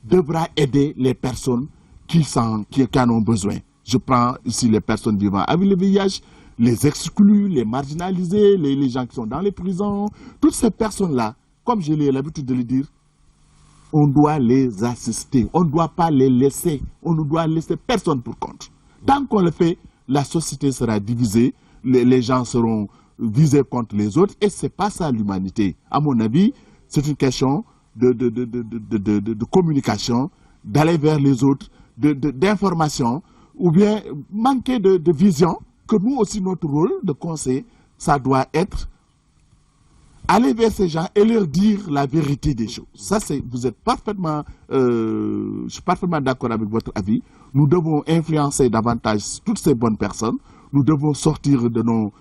devra aider les personnes qui en ont besoin. Je prends ici les personnes vivant avec le VIH, les exclus, les marginalisés, les gens qui sont dans les prisons. Toutes ces personnes-là, comme j'ai l'habitude de le dire, on doit les assister. On ne doit pas les laisser. On ne doit laisser personne pour compte. Tant qu'on le fait, la société sera divisée, les gens seront visés contre les autres, et ce n'est pas ça l'humanité. À mon avis, c'est une question de communication, d'aller vers les autres, d'information, ou bien manquer de vision, que nous aussi, notre rôle de conseil, ça doit être aller vers ces gens et leur dire la vérité des choses. Ça, vous êtes parfaitement, je suis parfaitement d'accord avec votre avis. Nous devons influencer davantage toutes ces bonnes personnes. Nous devons sortir de nos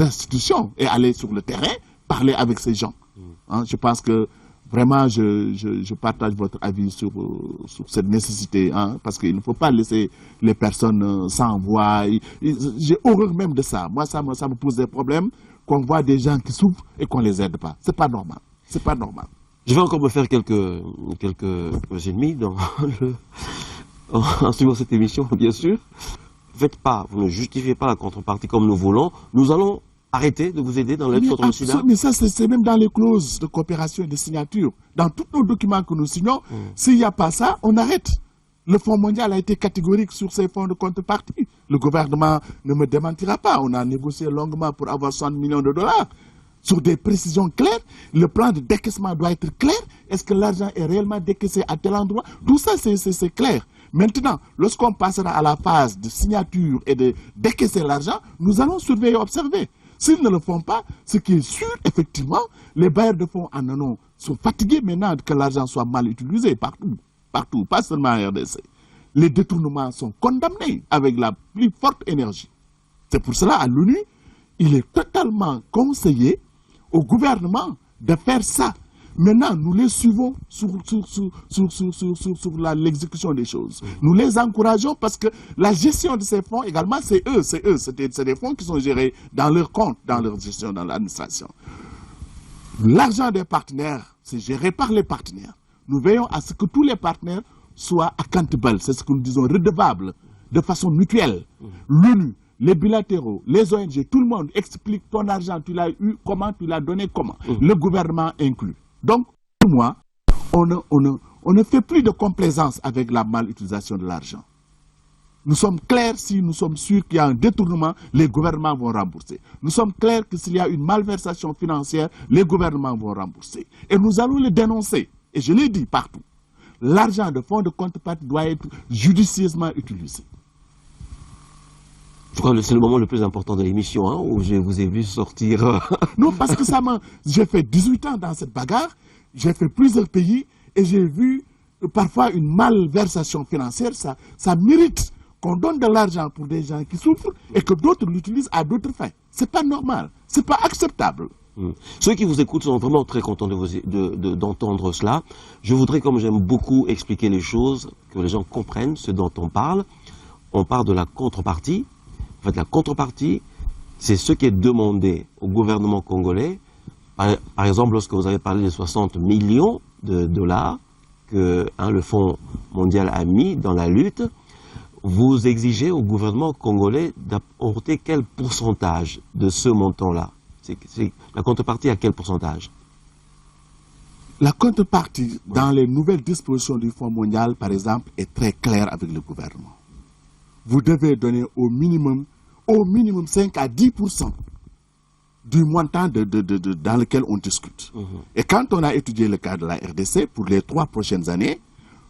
institutions et aller sur le terrain, parler avec ces gens. Hein, je pense que vraiment, je partage votre avis sur cette nécessité, hein, parce qu'il ne faut pas laisser les personnes sans voix. J'ai horreur même de ça. Moi, ça me pose des problèmes qu'on voit des gens qui souffrent et qu'on ne les aide pas. C'est pas normal. C'est pas normal. Je vais encore me faire quelques ennemis en suivant cette émission, bien sûr. Vous ne justifiez pas la contrepartie comme nous voulons. Nous allons arrêter de vous aider dans l'aide contre le sida. Mais ça, c'est même dans les clauses de coopération et de signature. Dans tous nos documents que nous signons, s'il n'y a pas ça, on arrête. Le Fonds mondial a été catégorique sur ces fonds de contrepartie. Le gouvernement ne me démentira pas. On a négocié longuement pour avoir 60 millions de dollars. Sur des précisions claires, le plan de décaissement doit être clair. Est-ce que l'argent est réellement décaissé à tel endroit? Tout ça, c'est clair. Maintenant, lorsqu'on passera à la phase de signature et de décaisser l'argent, nous allons surveiller et observer. S'ils ne le font pas, ce qui est sûr, effectivement, les bailleurs de fonds sont fatigués maintenant que l'argent soit mal utilisé partout, pas seulement en RDC. Les détournements sont condamnés avec la plus forte énergie. C'est pour cela, à l'ONU, il est totalement conseillé au gouvernement de faire ça. Maintenant, nous les suivons sur l'exécution des choses. Nous les encourageons parce que la gestion de ces fonds, également, c'est eux. C'est des fonds qui sont gérés dans leur compte, dans leur gestion, dans l'administration. L'argent des partenaires, c'est géré par les partenaires. Nous veillons à ce que tous les partenaires soient accountable, c'est ce que nous disons, redevables, de façon mutuelle. L'ONU, les bilatéraux, les ONG, tout le monde explique ton argent, tu l'as eu, comment, tu l'as donné, comment. Le gouvernement inclus. Donc, pour moi, on ne fait plus de complaisance avec la malutilisation de l'argent. Nous sommes clairs, si nous sommes sûrs qu'il y a un détournement, les gouvernements vont rembourser. Nous sommes clairs que s'il y a une malversation financière, les gouvernements vont rembourser. Et nous allons le dénoncer. Et je l'ai dit partout. L'argent de fonds de contrepartie doit être judicieusement utilisé. Je crois que c'est le moment le plus important de l'émission, hein, où je vous ai vu sortir. Non, parce que j'ai fait 18 ans dans cette bagarre, j'ai fait plusieurs pays, et j'ai vu parfois une malversation financière. Ça mérite qu'on donne de l'argent pour des gens qui souffrent et que d'autres l'utilisent à d'autres fins. C'est pas normal, c'est pas acceptable. Ceux qui vous écoutent sont vraiment très contents d'entendre cela. Je voudrais, comme j'aime beaucoup expliquer les choses, que les gens comprennent ce dont on parle. On parle de la contrepartie. En fait, la contrepartie, c'est ce qui est demandé au gouvernement congolais. Par exemple, lorsque vous avez parlé des 60 millions de dollars que le Fonds mondial a mis dans la lutte, vous exigez au gouvernement congolais d'apporter quel pourcentage de ce montant-là? La contrepartie à quel pourcentage? La contrepartie, dans les nouvelles dispositions du Fonds mondial, par exemple, est très claire avec le gouvernement. Vous devez donner au minimum 5 à 10% du montant dans lequel on discute. Et quand on a étudié le cas de la RDC, pour les 3 prochaines années,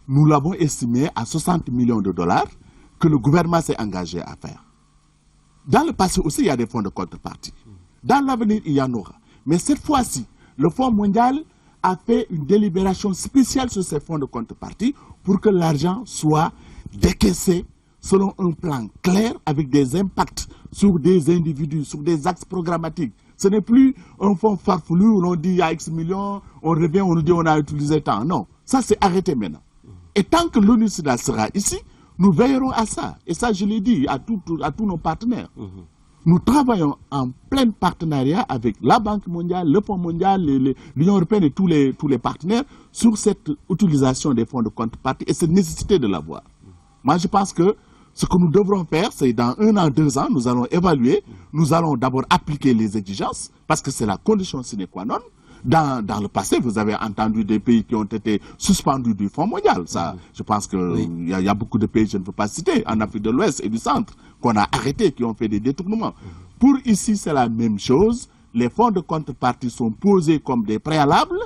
nous l'avons estimé à 60 millions de dollars que le gouvernement s'est engagé à faire. Dans le passé aussi, il y a des fonds de contrepartie. Dans l'avenir, il y en aura. Mais cette fois-ci, le Fonds mondial a fait une délibération spéciale sur ces fonds de contrepartie pour que l'argent soit décaissé selon un plan clair avec des impacts sur des individus, sur des axes programmatiques. Ce n'est plus un fonds farfelu où l'on dit il y a X millions, on revient, on nous dit on a utilisé tant. Non, ça c'est arrêté maintenant. Et tant que l'ONU-SIDA sera ici, nous veillerons à ça. Et ça, je l'ai dit à tous nos partenaires. Nous travaillons en plein partenariat avec la Banque mondiale, le Fonds mondial, l'Union européenne et tous les partenaires sur cette utilisation des fonds de contrepartie et cette nécessité de l'avoir. Moi, je pense que ce que nous devrons faire, c'est dans 1 an, 2 ans, nous allons évaluer, nous allons d'abord appliquer les exigences, parce que c'est la condition sine qua non. Dans le passé, vous avez entendu des pays qui ont été suspendus du Fonds mondial. Ça, je pense qu'il y a beaucoup de pays, je ne peux pas citer, en Afrique de l'Ouest et du Centre, qu'on a arrêtés, qui ont fait des détournements. Pour ici, c'est la même chose. Les fonds de contrepartie sont posés comme des préalables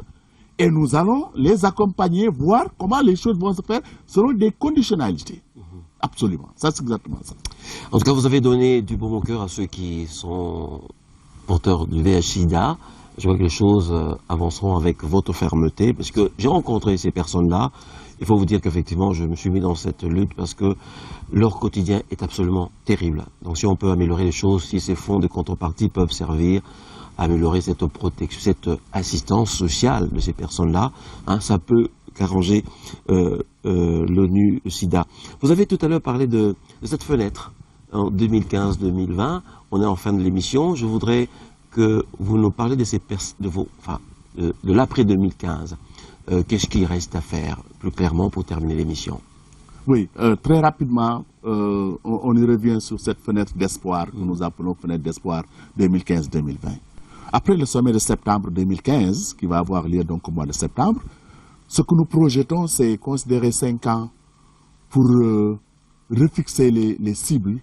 et nous allons les accompagner, voir comment les choses vont se faire selon des conditionnalités. Absolument, ça c'est exactement ça. En tout cas, vous avez donné du bon cœur à ceux qui sont porteurs du VIH/SIDA. Je vois que les choses avanceront avec votre fermeté, parce que j'ai rencontré ces personnes-là. Il faut vous dire qu'effectivement, je me suis mis dans cette lutte parce que leur quotidien est absolument terrible. Donc si on peut améliorer les choses, si ces fonds de contrepartie peuvent servir à améliorer cette protection, cette assistance sociale de ces personnes-là, hein, ça peut qu'arranger l'ONU-SIDA. Vous avez tout à l'heure parlé de cette fenêtre en 2015-2020. On est en fin de l'émission. Je voudrais que vous nous parlez de de l'après 2015. Qu'est-ce qu'il reste à faire, plus clairement, pour terminer l'émission? Oui, très rapidement, on y revient sur cette fenêtre d'espoir que nous appelons fenêtre d'espoir 2015-2020. Après le sommet de septembre 2015, qui va avoir lieu donc au mois de septembre, ce que nous projetons, c'est considérer 5 ans pour refixer les cibles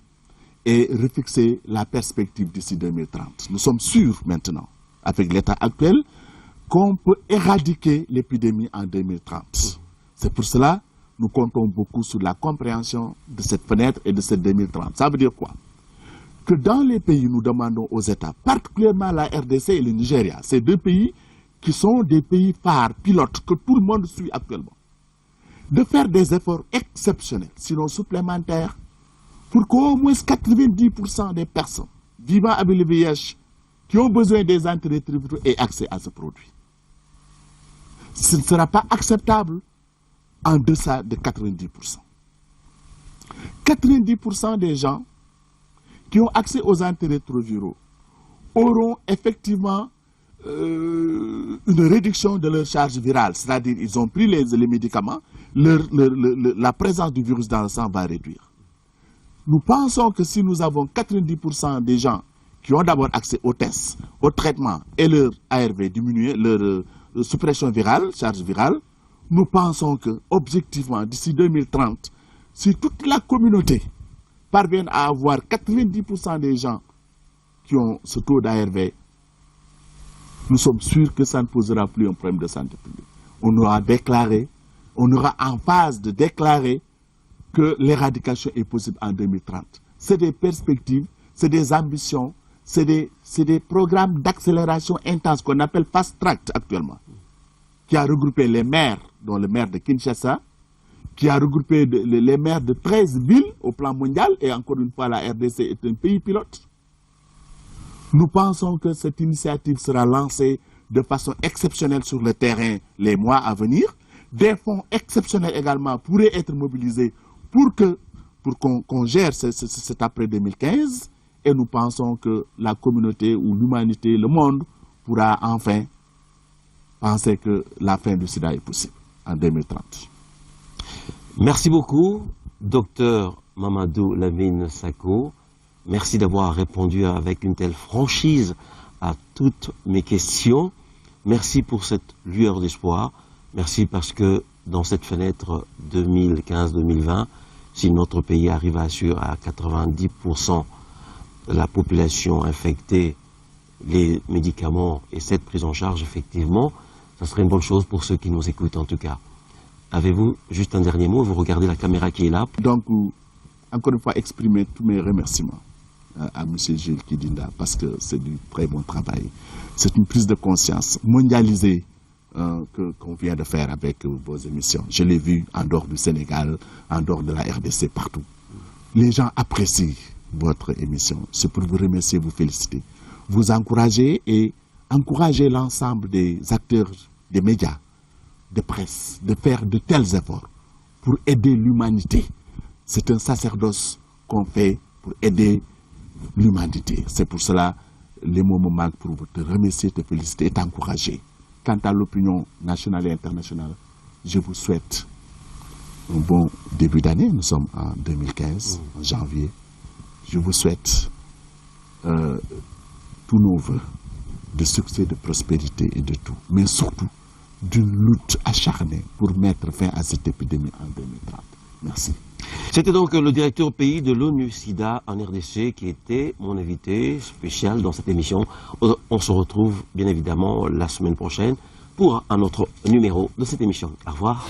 et refixer la perspective d'ici 2030. Nous sommes sûrs maintenant, avec l'état actuel, qu'on peut éradiquer l'épidémie en 2030. C'est pour cela que nous comptons beaucoup sur la compréhension de cette fenêtre et de cette 2030. Ça veut dire quoi? Que dans les pays, nous demandons aux États, particulièrement la RDC et le Nigeria, ces deux pays qui sont des pays phares, pilotes, que tout le monde suit actuellement, de faire des efforts exceptionnels, sinon supplémentaires, pour qu'au moins 90% des personnes vivant avec le VIH qui ont besoin des antirétroviraux aient accès à ce produit. Ce ne sera pas acceptable en deçà de 90%. 90% des gens qui ont accès aux antirétroviraux auront effectivement une réduction de leur charge virale, c'est-à-dire ils ont pris les médicaments, la présence du virus dans le sang va réduire. Nous pensons que si nous avons 90% des gens qui ont d'abord accès aux tests, au traitement et leur ARV diminué, leur suppression virale, charge virale, nous pensons que, objectivement, d'ici 2030, si toute la communauté parvient à avoir 90% des gens qui ont ce taux d'ARV, nous sommes sûrs que ça ne posera plus un problème de santé publique. On aura en phase de déclarer que l'éradication est possible en 2030. C'est des perspectives, c'est des ambitions, c'est des programmes d'accélération intense qu'on appelle Fast Track actuellement, qui a regroupé les maires, dont le maire de Kinshasa, qui a regroupé les maires de 13 villes au plan mondial, et encore une fois, la RDC est un pays pilote. Nous pensons que cette initiative sera lancée de façon exceptionnelle sur le terrain les mois à venir. Des fonds exceptionnels également pourraient être mobilisés pour qu'on gère cet après 2015. Et nous pensons que la communauté ou l'humanité, le monde, pourra enfin penser que la fin du sida est possible en 2030. Merci beaucoup, docteur Mamadou Lamine Sako. Merci d'avoir répondu avec une telle franchise à toutes mes questions. Merci pour cette lueur d'espoir. Merci parce que dans cette fenêtre 2015-2020, si notre pays arrive à assurer à 90% de la population infectée les médicaments et cette prise en charge, effectivement, ça serait une bonne chose pour ceux qui nous écoutent en tout cas. Avez-vous juste un dernier mot? Vous regardez la caméra qui est là. Donc, encore une fois, exprimer tous mes remerciements à M. Gilles Kidinda parce que c'est du très bon travail. C'est une prise de conscience mondialisée qu'on vient de faire avec vos émissions. Je l'ai vu en dehors du Sénégal, en dehors de la RDC, partout. Les gens apprécient votre émission. C'est pour vous remercier, vous féliciter, vous encourager et encourager l'ensemble des acteurs des médias, de presse, de faire de tels efforts pour aider l'humanité. C'est un sacerdoce qu'on fait pour aider l'humanité. C'est pour cela les mots me manquent pour vous te remercier, te féliciter et t'encourager. Quant à l'opinion nationale et internationale, je vous souhaite un bon début d'année. Nous sommes en 2015, en janvier. Je vous souhaite tous nos vœux de succès, de prospérité et de tout. Mais surtout, d'une lutte acharnée pour mettre fin à cette épidémie en 2030. Merci. C'était donc le directeur pays de l'ONU-SIDA en RDC qui était mon invité spécial dans cette émission. On se retrouve bien évidemment la semaine prochaine pour un autre numéro de cette émission. Au revoir.